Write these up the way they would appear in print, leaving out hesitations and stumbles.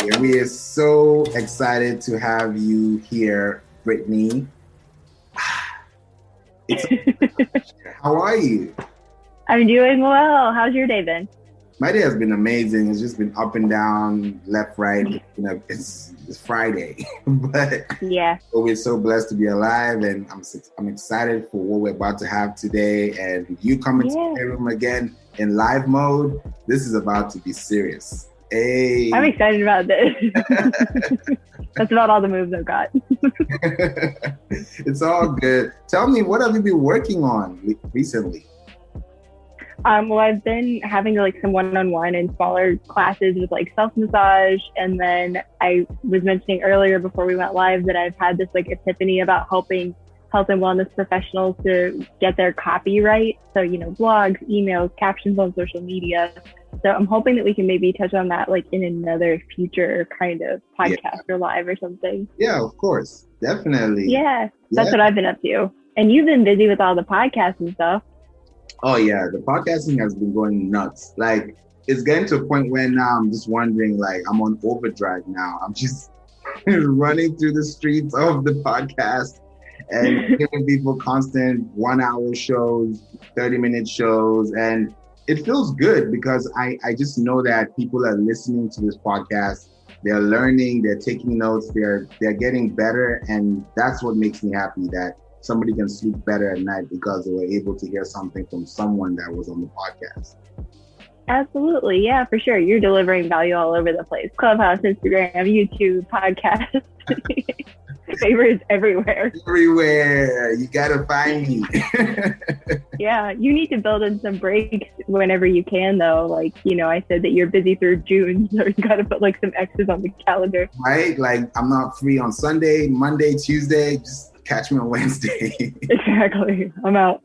Yeah, we are so excited to have you here, Brittany. It's How are you? I'm doing well. How's your day been? My day has been amazing. It's just been up and down, left, right. It's Friday, but Yeah. we're so blessed to be alive, and I'm excited for what we're about to have today. And you coming to Yeah. the room again in live mode. This is about to be serious. I'm Hey. excited about this. That's about all the moves I've got. It's all good. Tell me, what have you been working on recently? Well, I've been having like some one-on-one and smaller classes with like self-massage. And then I was mentioning earlier before we went live that I've had this like epiphany about helping health and wellness professionals to get their copyright. So, blogs, emails, captions on social media. So I'm hoping that we can maybe touch on that like in another future kind of Yeah, podcast or live or something. yeah, of course, definitely. Yeah, that's Yeah. what I've been up to. And you've been busy with all the podcasts and stuff. Oh yeah, the podcasting has been going nuts. Like it's getting to a point where now I'm just wondering, like I'm on overdrive now. I'm just running through the streets of the podcast and giving people constant 1 hour shows, 30-minute shows. And it feels good because I just know that people are listening to this podcast. They're learning, they're taking notes, they're getting better. And that's what makes me happy that somebody can sleep better at night because they were able to hear something from someone that was on the podcast. Absolutely. Yeah, for sure. You're delivering value all over the place. Clubhouse, Instagram, YouTube, podcast. Favors everywhere. Everywhere. You gotta find me. Yeah, you need to build in some breaks whenever you can, though. Like, I said that you're busy through June, so you got to put like some X's on the calendar. Right? Like I'm not free on Sunday, Monday, Tuesday. Just catch me on Wednesday. Exactly. I'm out.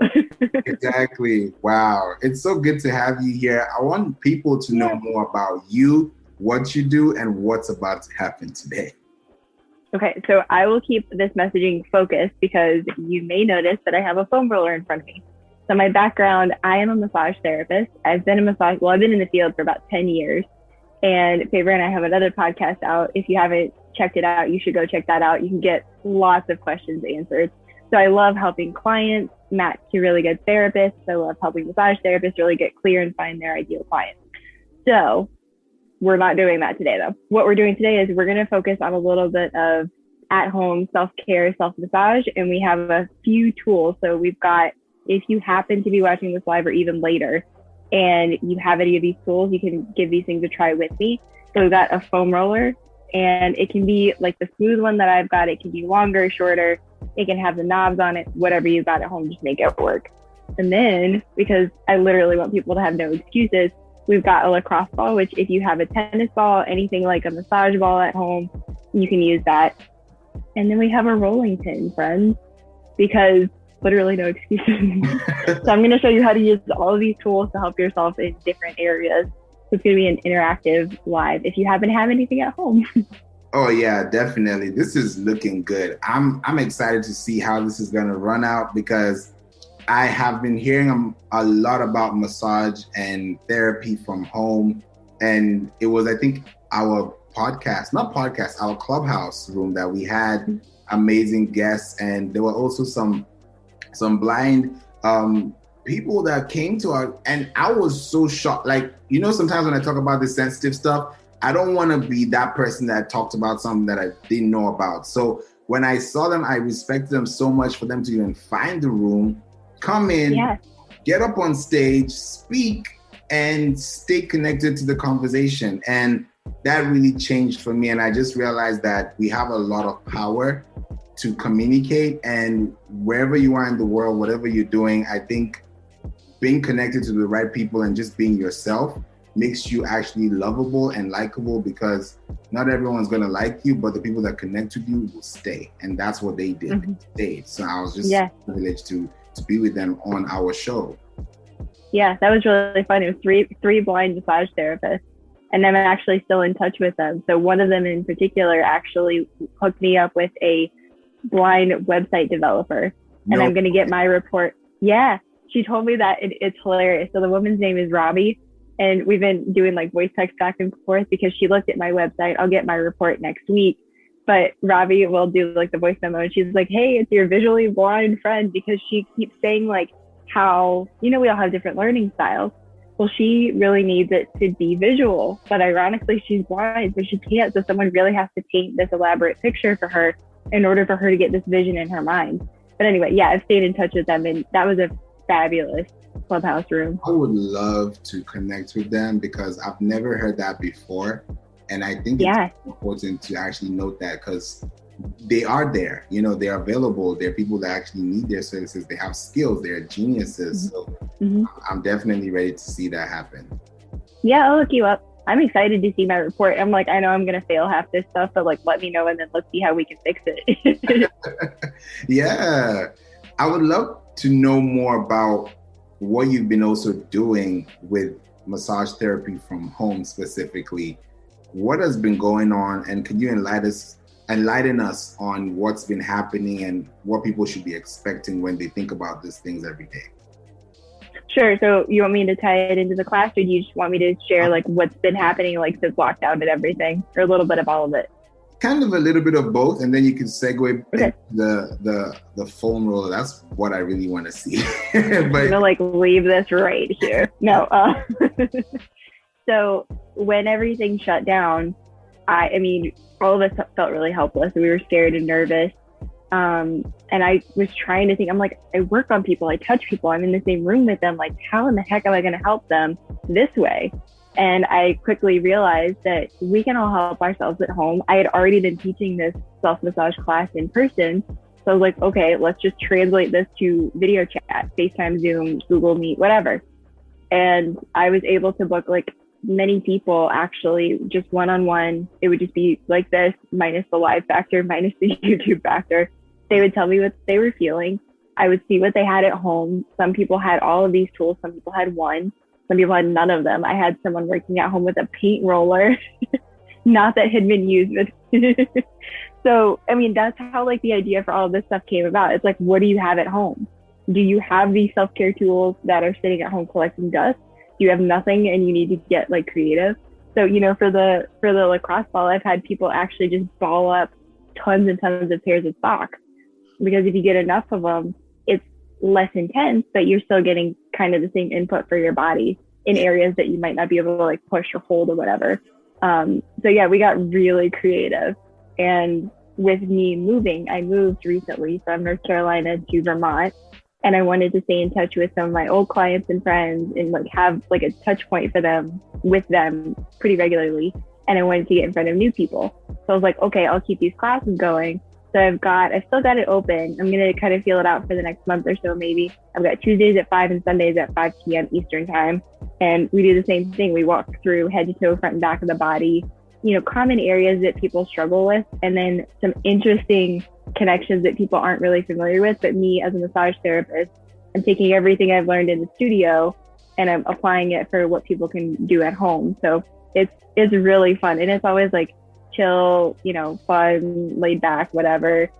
Exactly. Wow. It's so good to have you here. I want people to know Yeah. more about you, what you do, and what's about to happen today. Okay, so I will keep this messaging focused because you may notice that I have a foam roller in front of me. So my background, I am a massage therapist. I've been in the field for about 10 years. And Favor and I have another podcast out. If you haven't checked it out, you should go check that out. You can get lots of questions answered. So I love helping clients match to really good therapists. I love helping massage therapists really get clear and find their ideal client. So we're not doing that today, though. What we're doing today is we're going to focus on a little bit of at-home self-care, self-massage, and we have a few tools. So we've got, if you happen to be watching this live or even later, and you have any of these tools, you can give these things a try with me. So we've got a foam roller, and it can be like the smooth one that I've got. It can be longer, shorter. It can have the knobs on it. Whatever you've got at home, just make it work. And then, because I literally want people to have no excuses, we've got a lacrosse ball, which if you have a tennis ball, anything like a massage ball at home, you can use that. And then we have a rolling pin, friends, because literally no excuses. So I'm going to show you how to use all of these tools to help yourself in different areas. So it's going to be an interactive live if you happen to have anything at home. Oh yeah, definitely. This is looking good. I'm excited to see how this is gonna run out because I have been hearing a lot about massage and therapy from home, and it was I think our our clubhouse room that we had amazing guests, and there were also some blind people that came to our, and I was so shocked. Like sometimes when I talk about this sensitive stuff, I don't want to be that person that talked about something that I didn't know about. So when I saw them, I respected them so much for them to even find the room, come in, Yeah. get up on stage, speak, and stay connected to the conversation. And that really changed for me. And I just realized that we have a lot of power to communicate. And wherever you are in the world, whatever you're doing, I think being connected to the right people and just being yourself makes you actually lovable and likable, because not everyone's going to like you, but the people that connect with you will stay. And that's what they did. Mm-hmm. They stayed. So I was just privileged to be with them on our show. Yeah, that was really fun. It was three blind massage therapists, and I'm actually still in touch with them. So one of them in particular actually hooked me up with a blind website developer, and I'm going to get my report. Yeah, she told me that it's hilarious. So the woman's name is Robbie, And we've been doing like voice text back and forth because she looked at my website. I'll get my report next week. But Robbie will do like the voice memo and she's like, hey, it's your visually blind friend, because she keeps saying like how, we all have different learning styles. Well, she really needs it to be visual, but ironically, she's blind, so she can't. So someone really has to paint this elaborate picture for her in order for her to get this vision in her mind. But anyway, yeah, I've stayed in touch with them, and that was a fabulous clubhouse room. I would love to connect with them because I've never heard that before. And I think it's important to actually note that, because they are there, they're available. They're people that actually need their services. They have skills. They're geniuses. So I'm definitely ready to see that happen. Yeah, I'll look you up. I'm excited to see my report. I'm like, I know I'm going to fail half this stuff, but like, let me know, and then let's see how we can fix it. Yeah. I would love to know more about what you've been also doing with massage therapy from home specifically. What has been going on, and can you enlighten us on what's been happening and what people should be expecting when they think about these things every day? Sure. So you want me to tie it into the class, or do you just want me to share like what's been happening like since lockdown and everything, or a little bit of all of it? Kind of a little bit of both, and then you can segue into the foam roller. That's what I really want to see. But I'm gonna like leave this right here. No. So when everything shut down, I mean, all of us felt really helpless. We were scared and nervous. And I was trying to think, I'm like, I work on people, I touch people, I'm in the same room with them. Like, how in the heck am I going to help them this way? And I quickly realized that we can all help ourselves at home. I had already been teaching this self-massage class in person. So I was like, okay, let's just translate this to video chat, FaceTime, Zoom, Google Meet, whatever. And I was able to book like many people, actually, just one-on-one. It would just be like this, minus the live factor, minus the YouTube factor. They would tell me what they were feeling. I would see what they had at home. Some people had all of these tools. Some people had one. Some people had none of them. I had someone working at home with a paint roller, not that had been used. So, I mean, that's how like the idea for all of this stuff came about. It's like, what do you have at home? Do you have these self-care tools that are sitting at home collecting dust? Do you have nothing and you need to get like creative? So, for the lacrosse ball, I've had people actually just ball up tons and tons of pairs of socks, because if you get enough of them, it's less intense, but you're still getting kind of the same input for your body in areas that you might not be able to like push or hold or whatever. So yeah, we got really creative. And with me moving, I moved recently from North Carolina to Vermont, and I wanted to stay in touch with some of my old clients and friends and like have like a touch point for them with them pretty regularly. And I wanted to get in front of new people. So I was like, okay, I'll keep these classes going. So I've still got it open. I'm going to kind of feel it out for the next month or so, maybe. I've got Tuesdays at 5 and Sundays at 5 p.m. Eastern time. And we do the same thing. We walk through head to toe, front and back of the body, common areas that people struggle with, and then some interesting connections that people aren't really familiar with. But me as a massage therapist, I'm taking everything I've learned in the studio and I'm applying it for what people can do at home. So it's really fun. And it's always like chill, fun, laid back, whatever.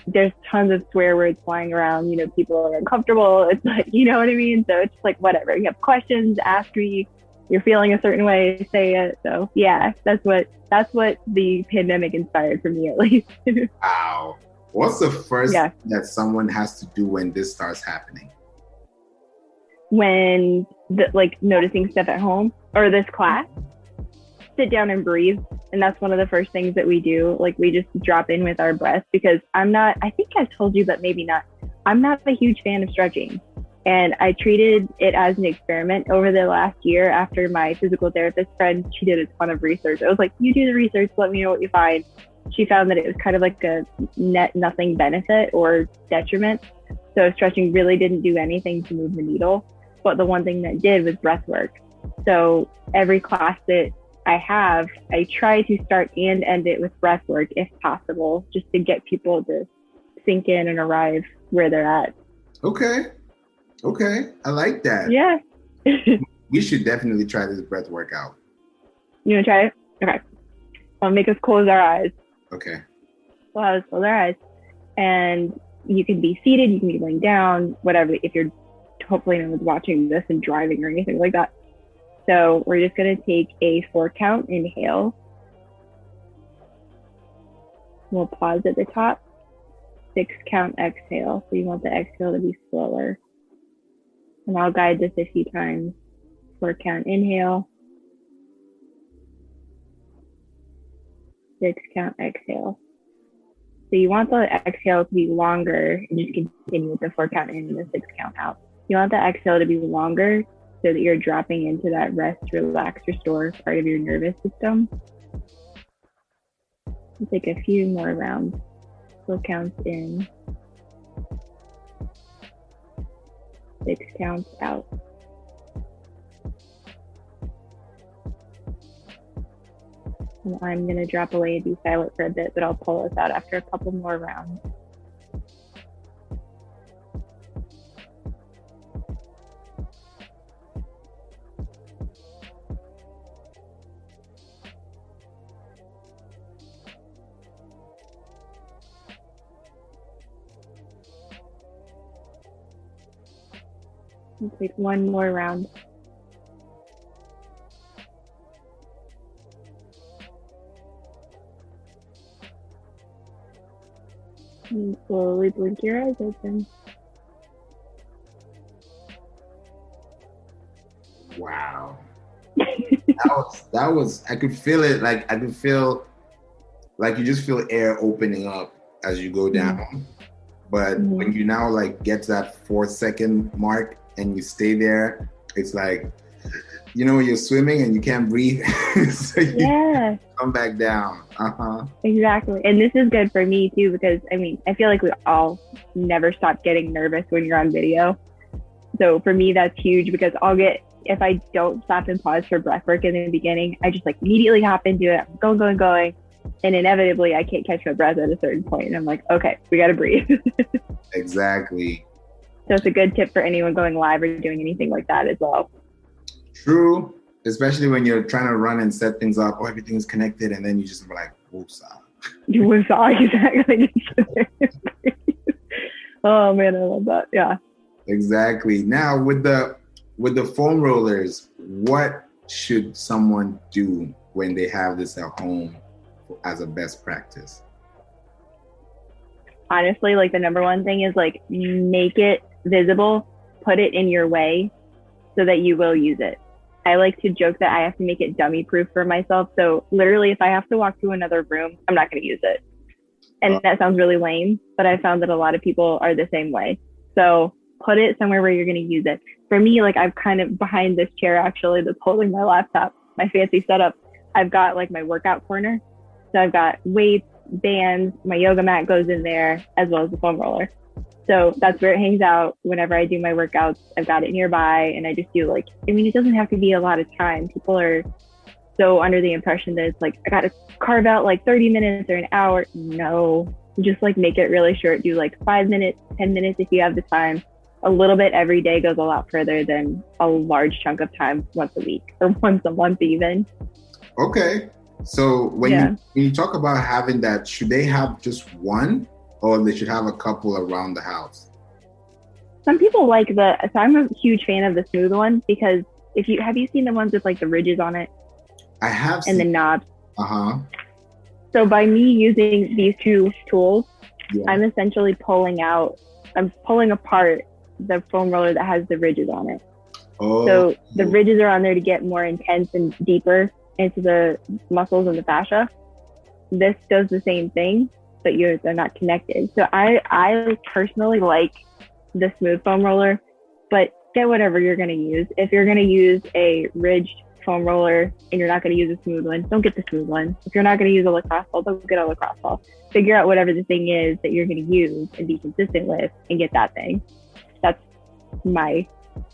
There's tons of swear words flying around, people are uncomfortable. It's like, you know what I mean? So it's like, whatever. You have questions, ask me. You're feeling a certain way, say it. So yeah, that's what the pandemic inspired for me, at least. Wow. What's the first thing that someone has to do when this starts happening? When noticing stuff at home or this class, sit down and breathe. And that's one of the first things that we do. Like, we just drop in with our breath, because I think I've told you, but maybe not. I'm not a huge fan of stretching. And I treated it as an experiment over the last year after my physical therapist friend, she did a ton of research. I was like, you do the research, let me know what you find. She found that it was kind of like a net nothing benefit or detriment. So stretching really didn't do anything to move the needle. But the one thing that did was breath work. So every class that I have, I try to start and end it with breath work if possible, just to get people to sink in and arrive where they're at. Okay, I like that. Yeah. We should definitely try this breath workout. You want to try it? Okay. I'll make us close our eyes. Okay. We'll have us close our eyes. And you can be seated, you can be laying down, whatever, if you're hopefully no one's watching this and driving or anything like that. So we're just going to take a 4-count inhale. We'll pause at the top. 6-count exhale. So you want the exhale to be slower. And I'll guide this a few times. 4-count inhale. 6-count exhale. So you want the exhale to be longer and just continue with the 4-count in and the 6-count out. You want the exhale to be longer so that you're dropping into that rest, relax, restore part of your nervous system. We'll take a few more rounds. 4 counts in, 6 counts out. And I'm going to drop away and be silent for a bit, but I'll pull us out after a couple more rounds. We'll take one more round. And slowly blink your eyes open. Wow. that was I could feel it, like I could feel like you just feel air opening up as you go down. Mm-hmm. But when you now like get to that 4-second mark and you stay there, it's like, you know, you're swimming and you can't breathe. So you come back down. Exactly. And this is good for me too, because I mean, I feel like we all never stop getting nervous when you're on video. So for me, that's huge, because if I don't stop and pause for breath work in the beginning, I just like immediately hop into it. I'm going. And inevitably I can't catch my breath at a certain point. And I'm like, okay, we got to breathe. Exactly. So it's a good tip for anyone going live or doing anything like that as well. True. Especially when you're trying to run and set things up, everything's connected, and then you just be like, woosah. Woosah, exactly. Oh man, I love that. Yeah. Exactly. Now with the foam rollers, what should someone do when they have this at home as a best practice? Honestly, like the number one thing is like make it visible, put it in your way so that you will use it. I like to joke that I have to make it dummy proof for myself. So literally if I have to walk to another room, I'm not going to use it. And that sounds really lame, but I found that a lot of people are the same way. So put it somewhere where you're going to use it. For me, like I've kind of behind this chair actually that's holding my laptop, my fancy setup, I've got like my workout corner. So I've got weights, bands, my yoga mat goes in there, as well as the foam roller. So that's where it hangs out whenever I do my workouts. I've got it nearby, and I just do like, I mean, it doesn't have to be a lot of time. People are so under the impression that it's like, I got to carve out like 30 minutes or an hour. No, just like make it really short. Do like 5 minutes, 10 minutes if you have the time. A little bit every day goes a lot further than a large chunk of time once a week or once a month even. Okay. So when you talk about having that, should they have just one, or they should have a couple around the house? Some people like so I'm a huge fan of the smooth one, because have you seen the ones with like the ridges on it? I have. And the knobs. Uh-huh. So by me using these two tools, I'm essentially pulling apart the foam roller that has the ridges on it. Oh. So the ridges are on there to get more intense and deeper into the muscles and the fascia. This does the same thing, but they're not connected. So I personally like the smooth foam roller, but get whatever you're going to use. If you're going to use a ridged foam roller and you're not going to use a smooth one, don't get the smooth one. If you're not going to use a lacrosse ball, don't get a lacrosse ball. Figure out whatever the thing is that you're going to use and be consistent with, and get that thing. That's my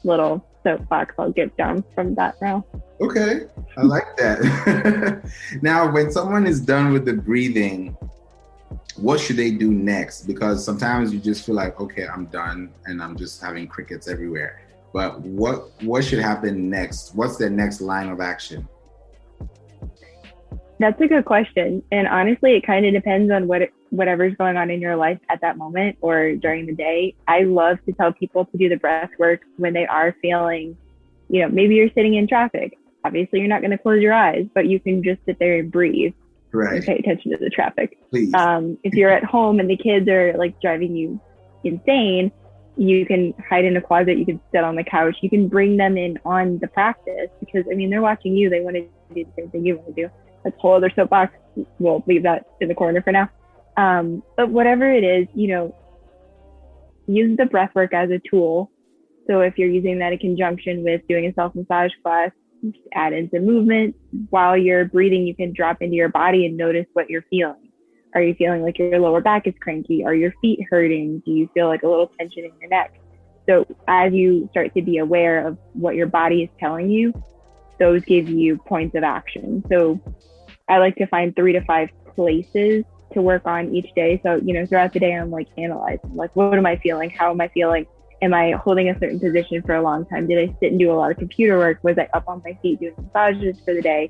little soapbox. I'll get down from that now. Okay, I like that. Now, when someone is done with the breathing, what should they do next? Because sometimes you just feel like, okay, I'm done and I'm just having crickets everywhere. But what should happen next? What's their next line of action? That's a good question. And honestly, it kind of depends on whatever's going on in your life at that moment or during the day. I love to tell people to do the breath work when they are feeling, maybe you're sitting in traffic obviously you're not going to close your eyes, but you can just sit there and breathe and pay attention to the traffic. Please. If you're at home and the kids are like driving you insane, you can hide in a closet, you can sit on the couch, you can bring them in on the practice, because I mean, they're watching you, they want to do the same thing you want to do. That's a whole other soapbox. We'll leave that in the corner for now. But whatever it is, you know, use the breath work as a tool. So if you're using that in conjunction with doing a self-massage class, just add in some movement. While you're breathing, you can drop into your body and notice what you're feeling. Are you feeling like your lower back is cranky? Are your feet hurting? Do you feel like a little tension in your neck? So as you start to be aware of what your body is telling you, those give you points of action. So I like to find 3 to 5 places to work on each day. So, you know, throughout the day, I'm like analyzing, like, what am I feeling? How am I feeling? Am I holding a certain position for a long time? Did I sit and do a lot of computer work? Was I up on my feet doing massages for the day?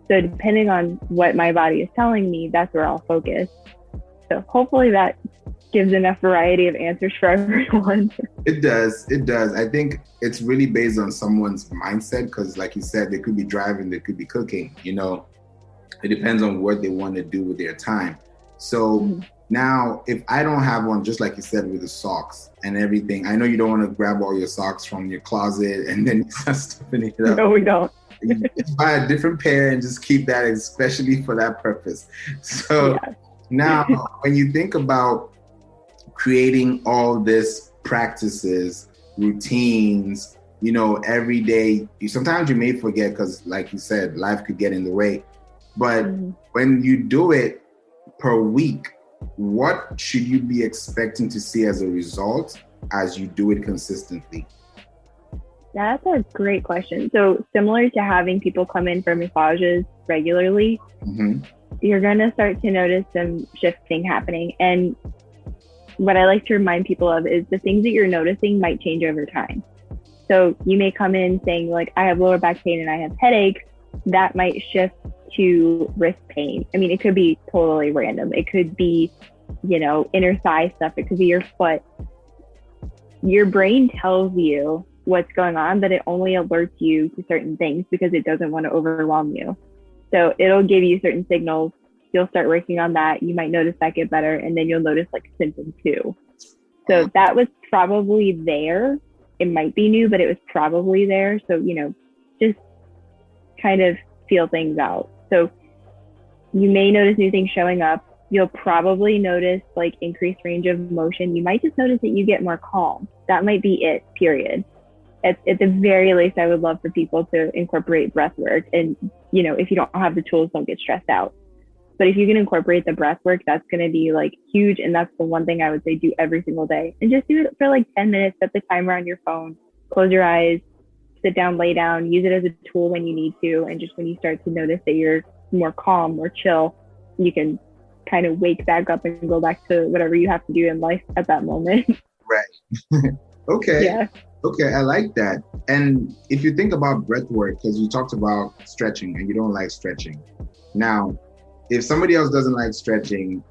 So depending on what my body is telling me, that's where I'll focus. So hopefully that gives enough variety of answers for everyone. It does. It does. I think it's really based on someone's mindset, because like you said, they could be driving, they could be cooking, you know, it depends on what they want to do with their time. So now, if I don't have one, just like you said, with the socks and everything, I know you don't want to grab all your socks from your closet and then you start stuffing it up. No, we don't. You just buy a different pair and just keep that, especially for that purpose. So now, when you think about creating all this practices, routines, you know, every day, sometimes you may forget because, like you said, life could get in the way. But when you do it per week, what should you be expecting to see as a result as you do it consistently? That's a great question. So similar to having people come in for massages regularly, you're going to start to notice some shifting happening. And what I like to remind people of is the things that you're noticing might change over time. So you may come in saying like, I have lower back pain and I have headaches. That might shift to wrist pain. I mean, it could be totally random. It could be, you know, inner thigh stuff. It could be your foot. Your brain tells you what's going on, but it only alerts you to certain things because it doesn't want to overwhelm you. So it'll give you certain signals. You'll start working on that. You might notice that get better, and then you'll notice like symptoms too. So that was probably there. It might be new, but it was probably there. So, you know, just kind of feel things out. So you may notice new things showing up. You'll probably notice like increased range of motion. You might just notice that you get more calm. That might be it, period. At the very least, I would love for people to incorporate breath work. And, you know, if you don't have the tools, don't get stressed out. But if you can incorporate the breath work, that's going to be like huge. And that's the one thing I would say do every single day. And just do it for like 10 minutes, set the timer on your phone, close your eyes, sit down, lay down, use it as a tool when you need to. And just when you start to notice that you're more calm, more chill, you can kind of wake back up and go back to whatever you have to do in life at that moment. Right. Okay. Yeah. Okay, I like that. And if you think about breath work, because you talked about stretching and you don't like stretching. Now, if somebody else doesn't like stretching,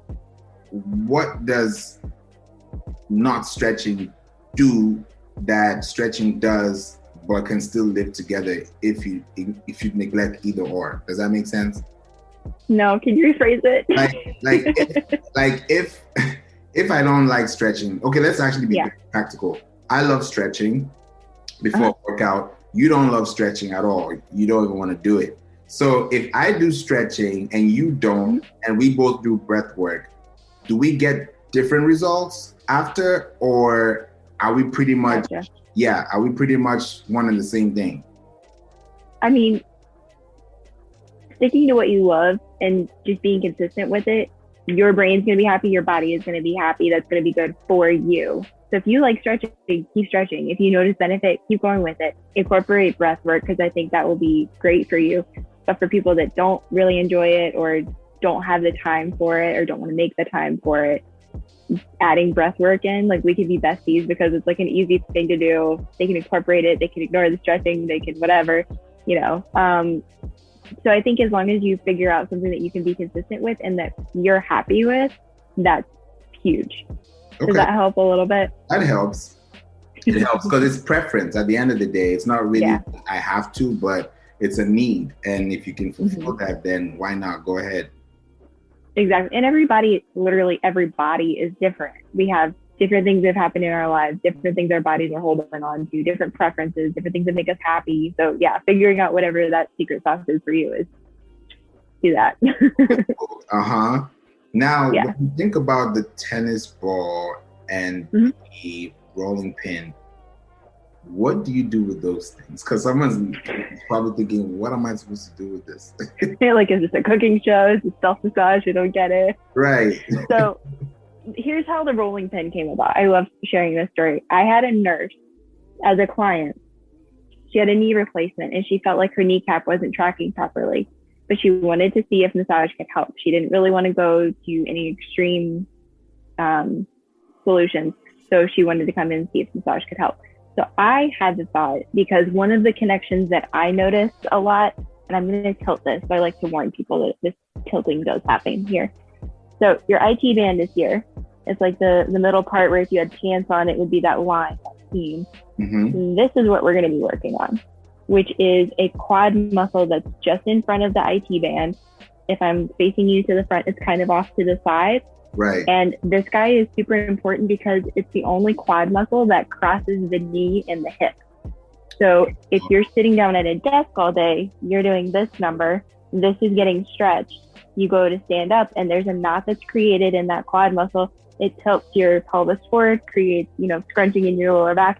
what does not stretching do that stretching does, but can still live together if you neglect either or? Does that make sense? No, can you rephrase it? If I don't like stretching, okay, let's actually be practical. I love stretching before workout. You don't love stretching at all. You don't even want to do it. So if I do stretching and you don't, and we both do breath work, do we get different results after, or are we pretty much, are we pretty much one and the same thing? I mean, sticking to what you love and just being consistent with it, your brain's going to be happy, your body is going to be happy. That's going to be good for you. So if you like stretching, keep stretching. If you notice benefit, keep going with it. Incorporate breath work, because I think that will be great for you. But for people that don't really enjoy it or don't have the time for it or don't want to make the time for it, adding breath work in, like we could be besties because it's like an easy thing to do. They can incorporate it. They can ignore the stretching. They can whatever, you know. So I think as long as you figure out something that you can be consistent with and that you're happy with, that's huge. Okay. Does that help a little bit? That helps. It helps because it's preference. At the end of the day, it's not really I have to, but it's a need. And if you can fulfill that, then why not? Go ahead. Exactly. And everybody, literally every body is different. We have different things that happen in our lives, different things our bodies are holding on to, different preferences, different things that make us happy. So yeah, figuring out whatever that secret sauce is for you is do that. Uh-huh. Now, Yeah. when you think about the tennis ball and the rolling pin, what do you do with those things? Because someone's probably thinking, what am I supposed to do with this? Like, is this a cooking show? Is it self-massage? I don't get it. Right. So here's how the rolling pin came about. I love sharing this story. I had a nurse as a client. She had a knee replacement and she felt like her kneecap wasn't tracking properly, but she wanted to see if massage could help. She didn't really want to go to any extreme solutions. So she wanted to come in and see if massage could help. So I had the thought, because one of the connections that I noticed a lot, and I'm going to tilt this, but I like to warn people that this tilting does happen here. So your IT band is here. It's like the middle part where if you had pants on, it would be that line, that seam. This is what we're going to be working on, which is a quad muscle that's just in front of the IT band. If I'm facing you to the front, it's kind of off to the side. Right. And this guy is super important because it's the only quad muscle that crosses the knee and the hip. So if you're sitting down at a desk all day, you're doing this number, this is getting stretched. You go to stand up and there's a knot that's created in that quad muscle. It tilts your pelvis forward, creates, scrunching in your lower back,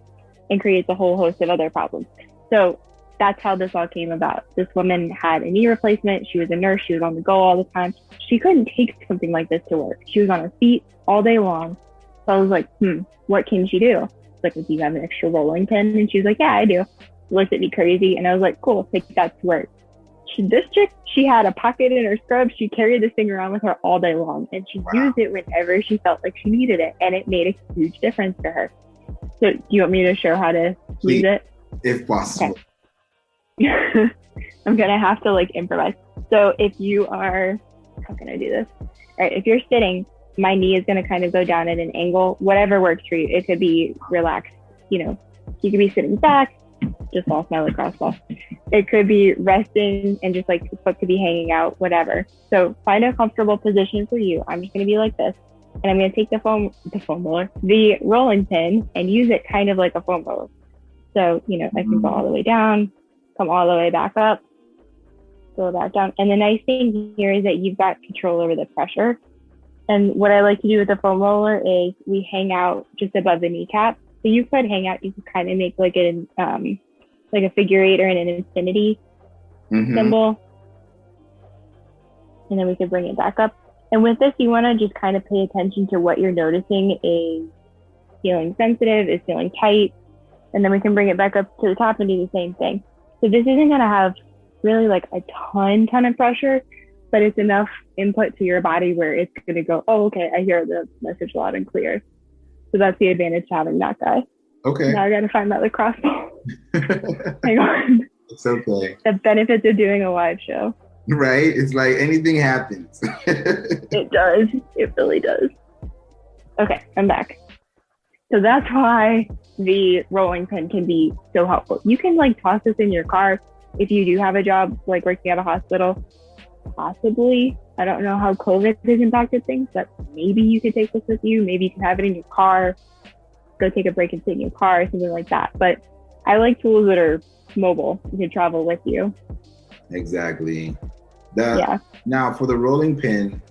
and creates a whole host of other problems. So that's how this all came about. This woman had a knee replacement. She was a nurse. She was on the go all the time. She couldn't take something like this to work. She was on her feet all day long. So I was like, what can she do? Like, do you have an extra rolling pin? And she was like, yeah, I do. Looked at me crazy. And I was like, cool, take that to work. This chick, she had a pocket in her scrub. She carried this thing around with her all day long. And she used it whenever she felt like she needed it. And it made a huge difference to her. So do you want me to show how to use it? If possible. Okay. I'm going to have to improvise. So if you are, how can I do this? All right. If you're sitting, my knee is going to kind of go down at an angle, whatever works for you. It could be relaxed. You could be sitting back, just lost my lacrosse ball. It could be resting and just the foot could be hanging out, whatever. So find a comfortable position for you. I'm just going to be like this. And I'm going to take the rolling pin and use it kind of like a foam roller. So, I can go all the way down, come all the way back up, go back down. And the nice thing here is that you've got control over the pressure. And what I like to do with the foam roller is we hang out just above the kneecap. So you could hang out, you could kind of make a figure eight or an infinity symbol. And then we could bring it back up. And with this, you want to just kind of pay attention to what you're noticing is feeling sensitive, is feeling tight. And then we can bring it back up to the top and do the same thing. So this isn't going to have really a ton of pressure, but it's enough input to your body where it's going to go, oh, okay, I hear the message loud and clear. So that's the advantage to having that guy. Okay. Now I got to find that lacrosse ball. Hang on. It's okay. The benefits of doing a live show. Right? It's like anything happens. It does. It really does. Okay, I'm back. So that's why the rolling pin can be so helpful. You can toss this in your car if you do have a job working at a hospital. Possibly. I don't know how COVID has impacted things, but maybe you could take this with you. Maybe you can have it in your car, go take a break and sit in your car, something like that. But I like tools that are mobile. You can travel with you. Exactly. Now for the rolling pin,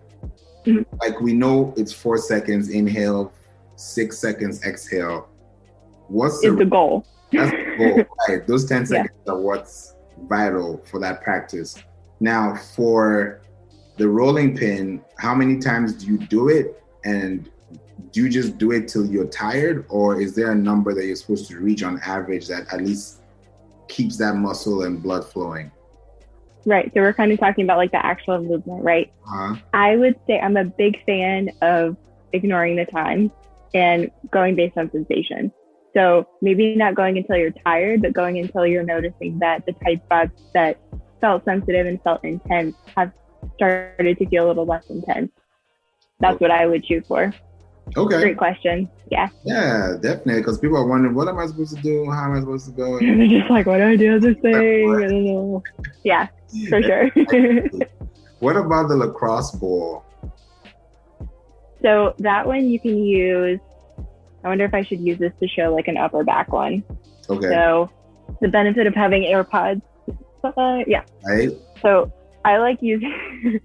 we know it's 4 seconds inhale, 6 seconds exhale. What's the goal? That's the goal, right? Those 10 seconds are what's vital for that practice. Now for the rolling pin, how many times do you do it? And do you just do it till you're tired? Or is there a number that you're supposed to reach on average that at least keeps that muscle and blood flowing? Right. So we're kind of talking about the actual movement, right? I would say I'm a big fan of ignoring the time and going based on sensation. So maybe not going until you're tired, but going until you're noticing that the tight spots that felt sensitive and felt intense have started to feel a little less intense. That's what I would shoot for. Okay. Great question. Yeah. Yeah, definitely. Because people are wondering, what am I supposed to do? How am I supposed to go? They're just like, what do I do this thing? I don't know. Yeah, for sure. What about the lacrosse ball? So that one you can use. I wonder if I should use this to show like an upper back one. Okay. So the benefit of having AirPods. Yeah. Right? So I like using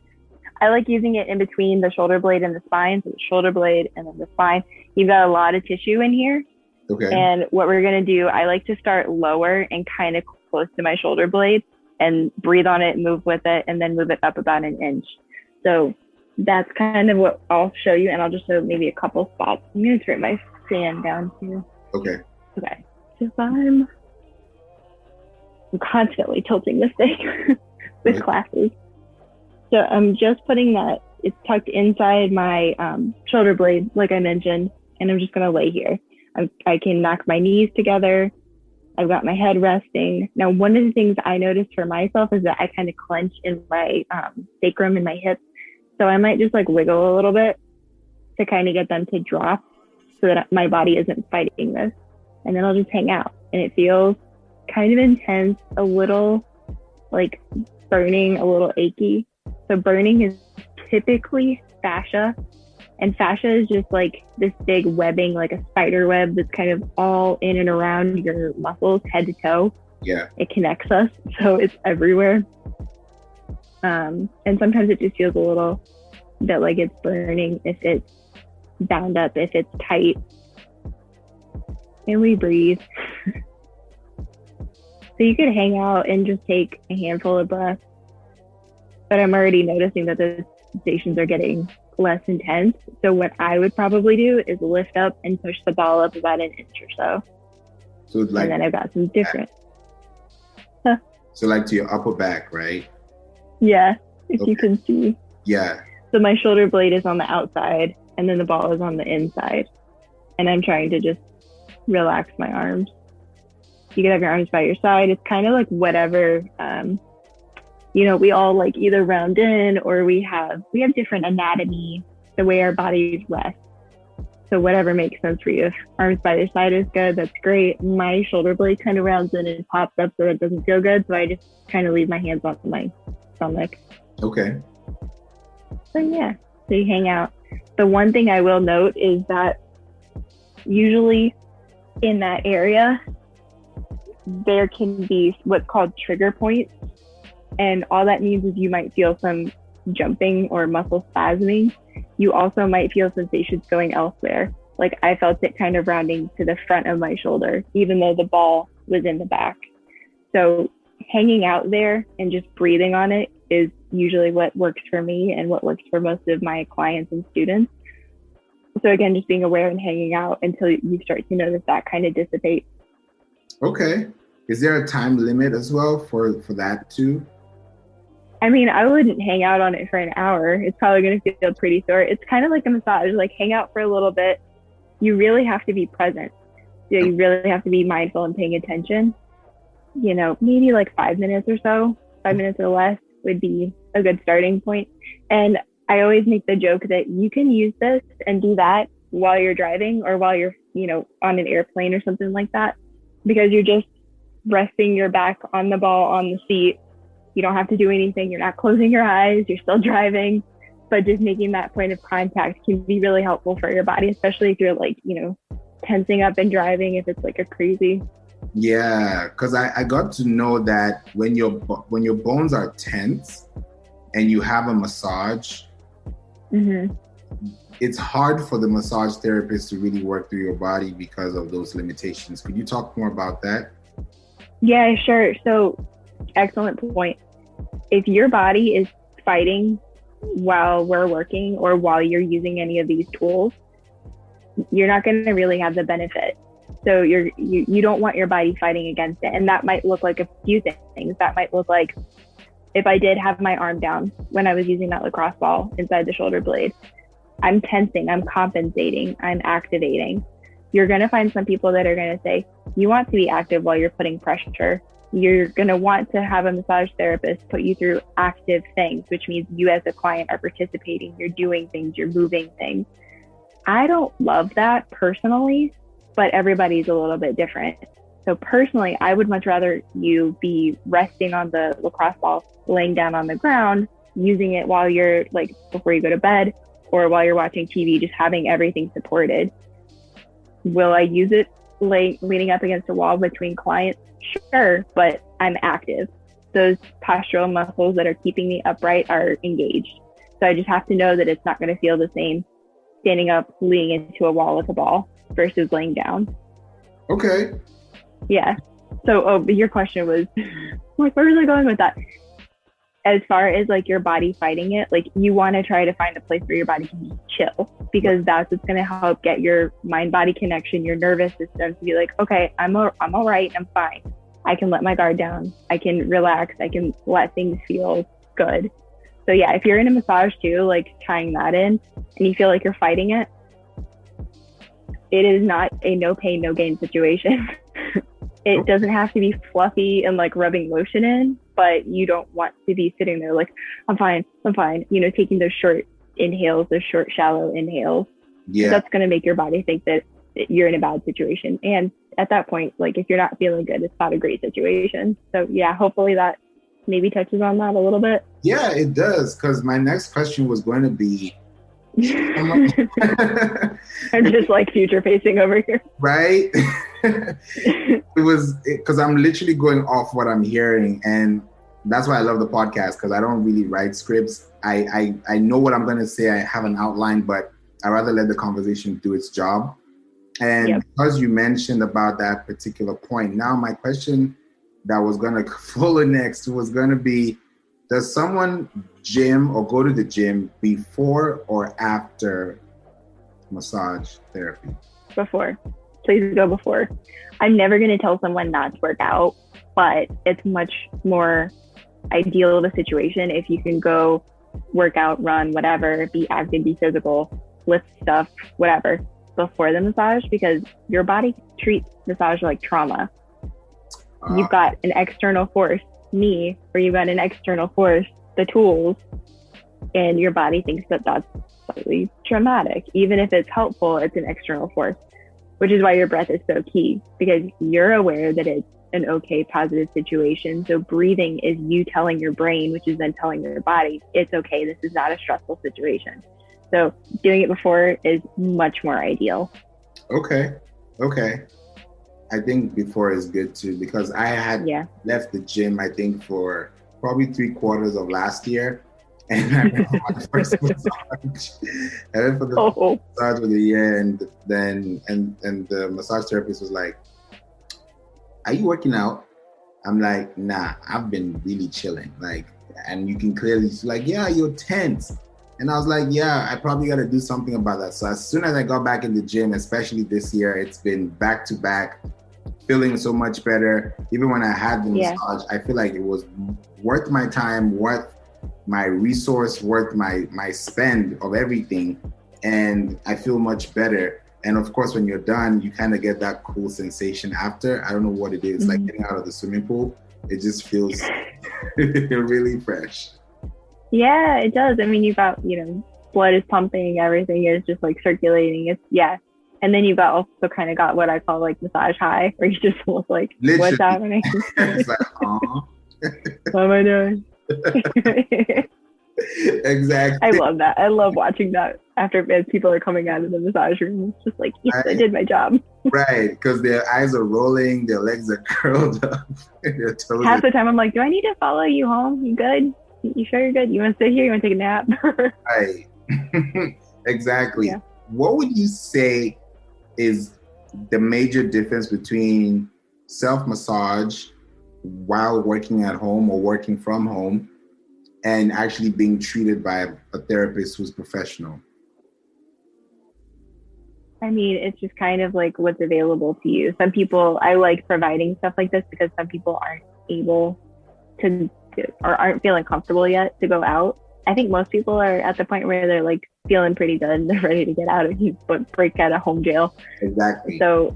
I like using it in between the shoulder blade and the spine. So the shoulder blade and then the spine. You've got a lot of tissue in here. Okay. And what we're gonna do, I like to start lower and kind of close to my shoulder blade and breathe on it, move with it, and then move it up about an inch. So that's kind of what I'll show you, and I'll just show maybe a couple spots. I'm gonna turn my fan down too. Okay. Okay. So if I'm constantly tilting this thing with classes. So I'm just putting that, it's tucked inside my shoulder blade, like I mentioned, and I'm just gonna lay here. I can knock my knees together. I've got my head resting. Now, one of the things I noticed for myself is that I kind of clench in my sacrum and my hips. So I might just like wiggle a little bit to kind of get them to drop so that my body isn't fighting this. And then I'll just hang out. And it feels kind of intense, a little like burning, a little achy. So burning is typically fascia. And fascia is just like this big webbing, like a spider web that's kind of all in and around your muscles, head to toe. Yeah. It connects us, so it's everywhere. And sometimes it just feels a little bit like it's burning if it's bound up, if it's tight. And we breathe. So you could hang out and just take a handful of breaths. But I'm already noticing that the sensations are getting less intense. So what I would probably do is lift up and push the ball up about an inch or so. So like, and then I've got some different. So like to your upper back, right? Yeah, if you can see. Yeah. So my shoulder blade is on the outside and then the ball is on the inside. And I'm trying to just relax my arms. You can have your arms by your side. It's kind of like whatever, we all like either round in or we have different anatomy, the way our bodies rest. So whatever makes sense for you. If arms by your side is good, that's great. My shoulder blade kind of rounds in and pops up so it doesn't feel good. So I just kind of leave my hands on my stomach. Okay. So yeah, so you hang out. The one thing I will note is that usually in that area, there can be what's called trigger points. And all that means is you might feel some jumping or muscle spasming. You also might feel sensations going elsewhere. Like I felt it kind of rounding to the front of my shoulder, even though the ball was in the back. So hanging out there and just breathing on it is usually what works for me and what works for most of my clients and students. So again, just being aware and hanging out until you start to notice that kind of dissipate. Okay. Is there a time limit as well for that too? I mean, I wouldn't hang out on it for an hour. It's probably going to feel pretty sore. It's kind of like a massage, like hang out for a little bit. You really have to be present. So you really have to be mindful and paying attention. Maybe like 5 minutes or so, 5 minutes or less would be a good starting point. And I always make the joke that you can use this and do that while you're driving or while you're, on an airplane or something like that, because you're just resting your back on the ball on the seat. You don't have to do anything. You're not closing your eyes. You're still driving, but just making that point of contact can be really helpful for your body, especially if you're like, tensing up and driving, if it's like a crazy. Yeah, because I got to know that when your bones are tense and you have a massage, mm-hmm. It's hard for the massage therapist to really work through your body because of those limitations. Could you talk more about that? Yeah, sure. So excellent point. If your body is fighting while we're working or while you're using any of these tools, you're not going to really have the benefit. So you don't want your body fighting against it. And that might look like a few things. That might look like if I did have my arm down when I was using that lacrosse ball inside the shoulder blade, I'm tensing, I'm compensating, I'm activating. You're going to find some people that are going to say, you want to be active while you're putting pressure. You're going to want to have a massage therapist put you through active things, which means you as a client are participating, you're doing things, you're moving things. I don't love that personally, but everybody's a little bit different. So personally, I would much rather you be resting on the lacrosse ball, laying down on the ground, using it while you're like before you go to bed or while you're watching TV, just having everything supported. Will I use it leaning up against a wall between clients? Sure, but I'm active. Those postural muscles that are keeping me upright are engaged. So I just have to know that it's not going to feel the same standing up, leaning into a wall with a ball versus laying down. Okay. Yeah. So, but your question was, like, where was I going with that? As far as like your body fighting it, like you want to try to find a place where your body can just chill, because that's what's going to help get your mind-body connection, your nervous system to be like, okay, I'm all right, I'm fine. I can let my guard down. I can relax. I can let things feel good. So yeah, if you're in a massage too, like tying that in and you feel like you're fighting it, it is not a no pain, no gain situation. It doesn't have to be fluffy and like rubbing lotion in, but you don't want to be sitting there like, I'm fine, you know, taking those short inhales, those short, shallow inhales. Yeah. That's going to make your body think that you're in a bad situation. And at that point, like if you're not feeling good, it's not a great situation. So yeah, hopefully that maybe touches on that a little bit. Yeah, it does. Because my next question was going to be, I'm just like future facing over here. Right? It was because I'm literally going off what I'm hearing, and that's why I love the podcast, because I don't really write scripts. I know what I'm going to say. I have an outline, but I rather let the conversation do its job. And because you mentioned about that particular point, now my question that was going to follow next was going to be, does someone gym or go to the gym before or after massage therapy? Before. Please go before. I'm never going to tell someone not to work out, but it's much more ideal of a situation if you can go work out, run, whatever, be active, be physical, lift stuff, whatever, before the massage, because your body treats massage like trauma. You've got an external force, me, or you've got an external force, the tools, and your body thinks that that's slightly traumatic. Even if it's helpful, it's an external force, which is why your breath is so key, because you're aware that it's an okay, positive situation. So breathing is you telling your brain, which is then telling your body, it's okay, this is not a stressful situation. So doing it before is much more ideal. Okay. I think before is good too, because I had left the gym, I think, for probably 3/4 of last year. And I went for my first massage. I went for the massage of the year, and then the massage therapist was like, "Are you working out?" I'm like, "Nah, I've been really chilling." Like, and you can clearly see, like, "Yeah, you're tense." And I was like, "Yeah, I probably got to do something about that." So as soon as I got back in the gym, especially this year, it's been back to back, feeling so much better. Even when I had the massage, I feel like it was worth my time, worth my resource, worth my spend of everything, and I feel much better. And of course, when you're done, you kind of get that cool sensation after. I don't know what it is, like getting out of the swimming pool. It just feels really fresh. Yeah, it does. I mean, you've got, blood is pumping, everything is just like circulating. And then you've got also kind of got what I call like massage high, where you just look like, literally, what's happening? It's like, what am I doing? Exactly. I love that. I love watching that as people are coming out of the massage room. It's just like, yes, I did my job. Right, because their eyes are rolling, their legs are curled up. Half the time I'm like, do I need to follow you home? You good? You sure you're good? You want to sit here? You want to take a nap? Right. Exactly. Yeah. What would you say is the major difference between self-massage while working at home or working from home and actually being treated by a therapist who's professional? I mean, it's just kind of like what's available to you. Some people, I like providing stuff like this because some people aren't able to or aren't feeling comfortable yet to go out. I think most people are at the point where they're like feeling pretty good and they're ready to get out of break out of home jail. Exactly. So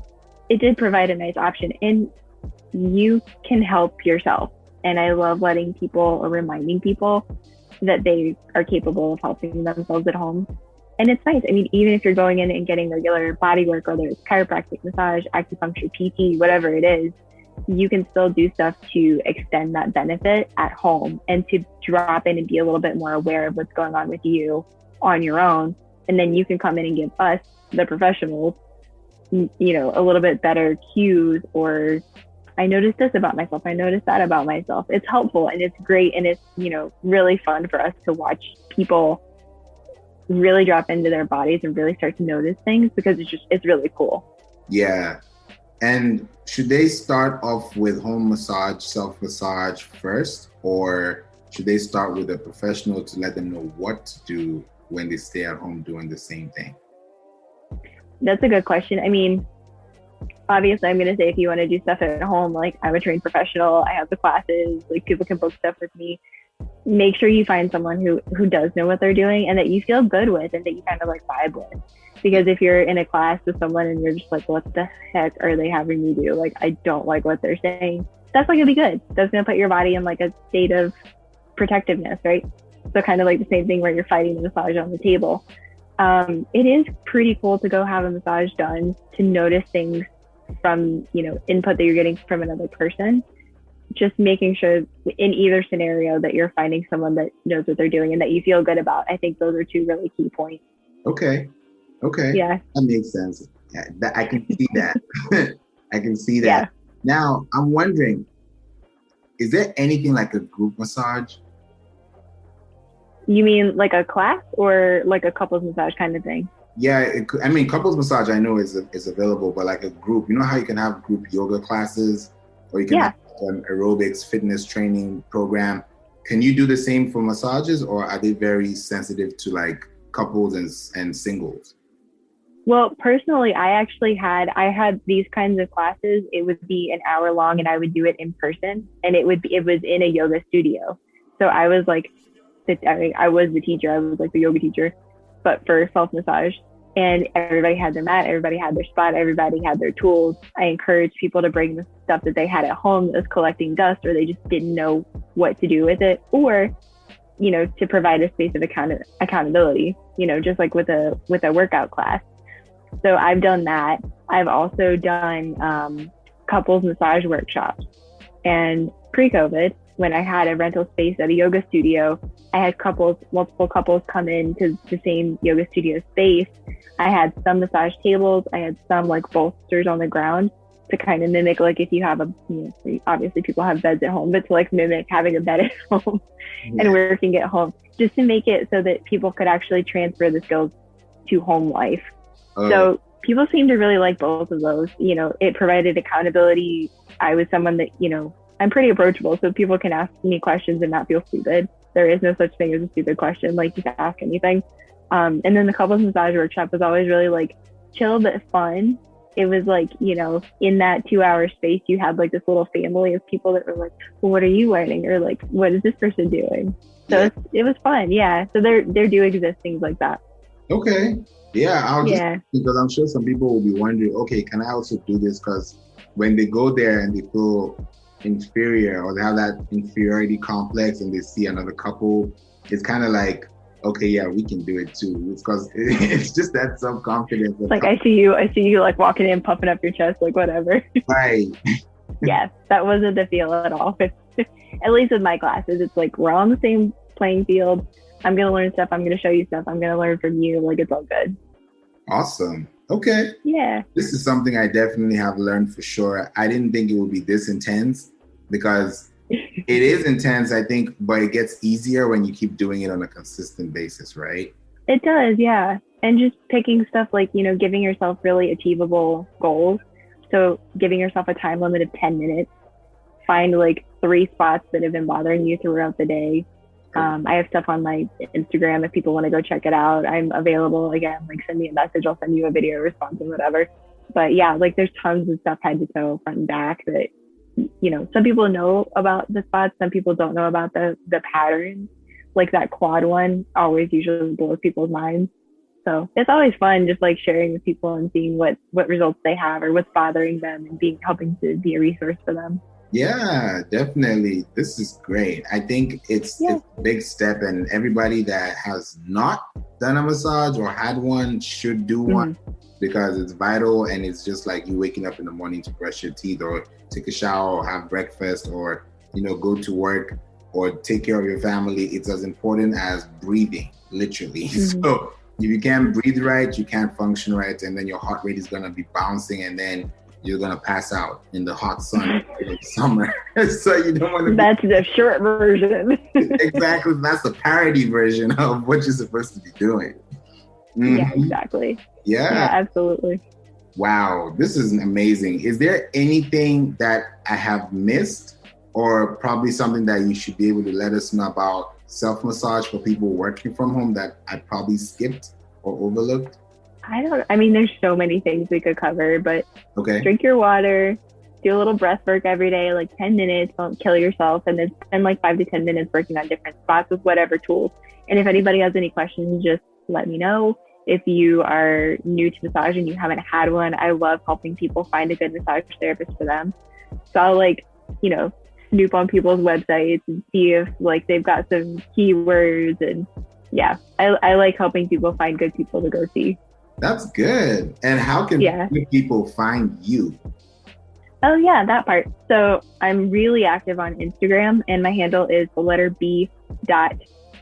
it did provide a nice option, and you can help yourself. And I love letting people or reminding people that they are capable of helping themselves at home. And it's nice. I mean, even if you're going in and getting regular body work, whether it's chiropractic, massage, acupuncture, PT, whatever it is, you can still do stuff to extend that benefit at home and to drop in and be a little bit more aware of what's going on with you on your own. And then you can come in and give us, the professionals, a little bit better cues, or I noticed this about myself. I noticed that about myself. It's helpful and it's great. And it's, really fun for us to watch people really drop into their bodies and really start to notice things, because it's really cool. Yeah. And should they start off with home massage, self-massage first, or should they start with a professional to let them know what to do when they stay at home doing the same thing? That's a good question. I mean, obviously, I'm going to say if you want to do stuff at home, like I'm a trained professional, I have the classes, like people can book stuff with me. Make sure you find someone who does know what they're doing and that you feel good with and that you kind of like vibe with. Because if you're in a class with someone and you're just like, what the heck are they having me do? Like, I don't like what they're saying. That's not going to be good. That's going to put your body in like a state of protectiveness, right? So kind of like the same thing where you're fighting the massage on the table. It is pretty cool to go have a massage done, to notice things from, input that you're getting from another person. Just making sure in either scenario that you're finding someone that knows what they're doing and that you feel good about. I think those are two really key points. Okay. Yeah. That makes sense. Yeah, I can see that. I can see that. Yeah. Now, I'm wondering, is there anything like a group massage? You mean like a class or like a couples massage kind of thing? Yeah, couples massage I know is available, but like a group, you know how you can have group yoga classes, or you can have an aerobics fitness training program. Can you do the same for massages, or are they very sensitive to like couples and singles? Well, personally, I had these kinds of classes. It would be an hour long and I would do it in person, and it was in a yoga studio. So I was like, I was the teacher. I was like the yoga teacher, but for self-massage. And everybody had their mat, everybody had their spot, everybody had their tools. I encouraged people to bring the stuff that they had at home that was collecting dust, or they just didn't know what to do with it, or, to provide a space of accountability, just like with a workout class. So I've done that. I've also done couples massage workshops. And pre-COVID, when I had a rental space at a yoga studio, I had multiple couples come into the same yoga studio space. I had some massage tables. I had some like bolsters on the ground to kind of mimic, like if you have obviously people have beds at home, but to like mimic having a bed at home and working at home, just to make it so that people could actually transfer the skills to home life. So people seem to really like both of those. It provided accountability. I was someone that, I'm pretty approachable, so people can ask me questions and not feel stupid. There is no such thing as a stupid question, like just ask anything. And then the couples massage workshop was always really like chill but fun. It was like, in that 2-hour space, you had like this little family of people that were like, well, what are you learning? Or like, what is this person doing? So it was fun. Yeah. So there do exist things like that. Okay. Yeah. Because I'm sure some people will be wondering, okay, can I also do this? Because when they go there and they feel inferior, or they have that inferiority complex, and they see another couple, it's kind of like, okay, yeah, we can do it too. It's because it's just that self-confidence. Like I see you like walking in, puffing up your chest, like whatever. Right. Yes, that wasn't the feel at all. At least with my classes, it's like we're on the same playing field. I'm gonna learn stuff. I'm gonna show you stuff. I'm gonna learn from you. Like it's all good. Awesome. Okay. Yeah. This is something I definitely have learned for sure. I didn't think it would be this intense, because it is intense, I think, but it gets easier when you keep doing it on a consistent basis, right? It does, yeah. And just picking stuff like, giving yourself really achievable goals. So giving yourself a time limit of 10 minutes. Find like 3 spots that have been bothering you throughout the day. I have stuff on my Instagram if people want to go check it out. I'm available. Again, like send me a message. I'll send you a video response and whatever. But yeah, like there's tons of stuff head to toe, front and back, that, some people know about the spots. Some people don't know about the patterns. Like that quad one always usually blows people's minds. So it's always fun just like sharing with people and seeing what results they have or what's bothering them, and helping to be a resource for them. Yeah, definitely. This is great. I think Yeah. it's a big step, and everybody that has not done a massage or had one should do one Hmm. because it's vital, and it's just like you waking up in the morning to brush your teeth or take a shower or have breakfast or go to work or take care of your family. It's as important as breathing, literally. Hmm. So if you can't breathe right, you can't function right, and then your heart rate is gonna be bouncing, and then you're gonna pass out in the hot sun in the summer. So you don't want to be That's the short version. exactly. That's the parody version of what you're supposed to be doing. Yeah, Mm-hmm. exactly. Yeah, Yeah. absolutely. Wow, this is amazing. Is there anything that I have missed, or probably something that you should be able to let us know about self massage for people working from home that I probably skipped or overlooked? I mean, there's so many things we could cover, but Okay. drink your water, do a little breath work every day, like 10 minutes, don't kill yourself, and then spend like 5 to 10 minutes working on different spots with whatever tools. And if anybody has any questions, just let me know. If you are new to massage and you haven't had one, I love helping people find a good massage therapist for them. So I'll you know, snoop on people's websites and see if like they've got some keywords and yeah, I like helping people find good people to go see. That's good. And how can Yeah. people find you? Oh yeah, that part. So I'm really active on Instagram and my handle is the letter B dot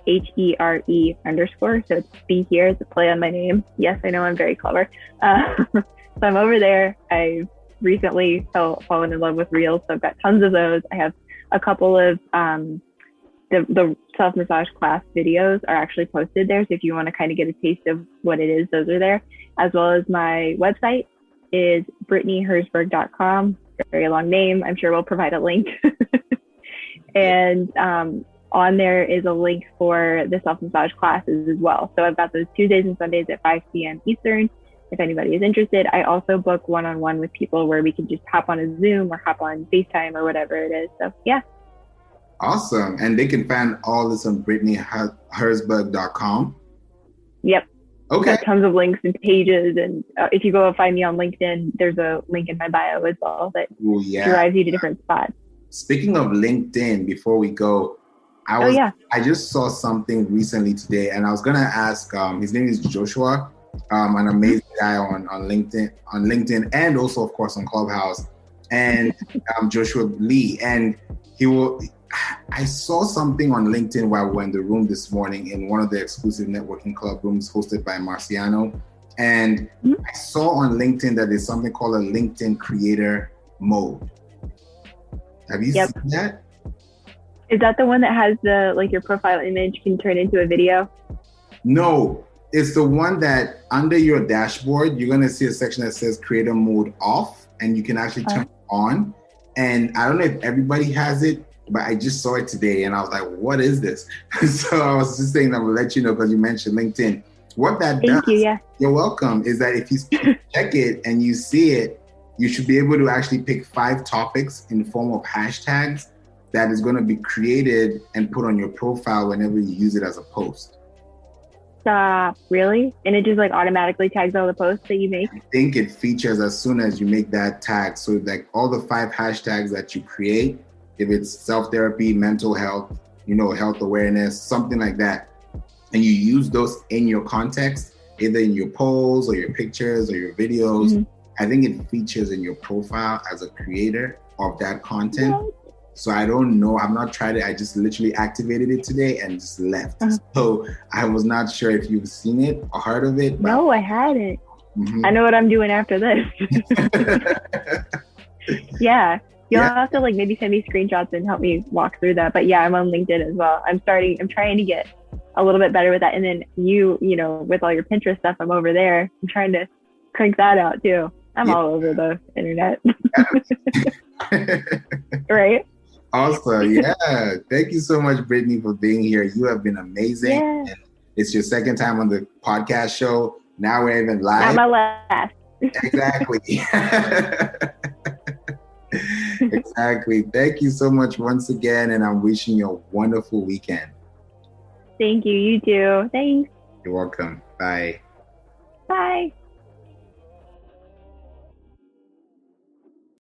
HERE underscore. So it's B here, it's a play on my name. Yes, I know I'm very clever. So I'm over there. I've recently fallen in love with reels. So I've got tons of those. I have a couple of the self massage class videos are actually posted there. So if you want to kind of get a taste of what it is, those are there. As well as my website is BrittanyHerzberg.com. Very long name. I'm sure we'll provide a link. And on there is a link for the self massage classes as well. So I've got those Tuesdays and Sundays at 5 p.m. Eastern. If anybody is interested, I also book one-on-one with people where we can just hop on a Zoom or hop on FaceTime or whatever it is. So yeah. Awesome. And they can find all this on BrittanyHerzberg.com. Yep. Okay. Got tons of links and pages. And if you go find me on LinkedIn, there's a link in my bio as well that drives you to different spots. Speaking of LinkedIn, before we go, I just saw something recently today, and I was gonna ask. His name is Joshua, an amazing guy on LinkedIn, and also of course on Clubhouse, and Joshua Lee, and I saw something on LinkedIn while we were in the room this morning in one of the exclusive networking club rooms hosted by Marciano, and I saw on LinkedIn that there's something called a LinkedIn creator mode. Have you seen that? Is that the one that has the your profile image can turn into a video? No, it's the one that under your dashboard, you're going to see a section that says creator mode off, and you can actually turn it on. And I don't know if everybody has it, but I just saw it today and I was like, what is this? So I was just saying, I will let you know because you mentioned LinkedIn. What that does, you're welcome, is that if you check it and you see it, you should be able to actually pick 5 topics in the form of hashtags that is going to be created and put on your profile whenever you use it as a post. Stop, really? And it just automatically tags all the posts that you make? I think it features as soon as you make that tag. So all the 5 hashtags that you create, if it's self-therapy, mental health, health awareness, something like that, and you use those in your context, either in your polls or your pictures or your videos, I think it features in your profile as a creator of that content. So I don't know. I've not tried it. I just literally activated it today and just left. So I was not sure if you've seen it or heard of it. But no, I hadn't. I know what I'm doing after this. Yeah. You'll have to maybe send me screenshots and help me walk through that. But yeah, I'm on LinkedIn as well. I'm trying to get a little bit better with that. And then with all your Pinterest stuff, I'm over there. I'm trying to crank that out too. I'm all over the internet. Right? Awesome. Yeah. Thank you so much, Brittany, for being here. You have been amazing. Yeah. And it's your second time on the podcast show. Now we're even live. Not my last. Exactly. Exactly. Thank you so much once again. And I'm wishing you a wonderful weekend. Thank you. You too. Thanks. You're welcome. Bye. Bye.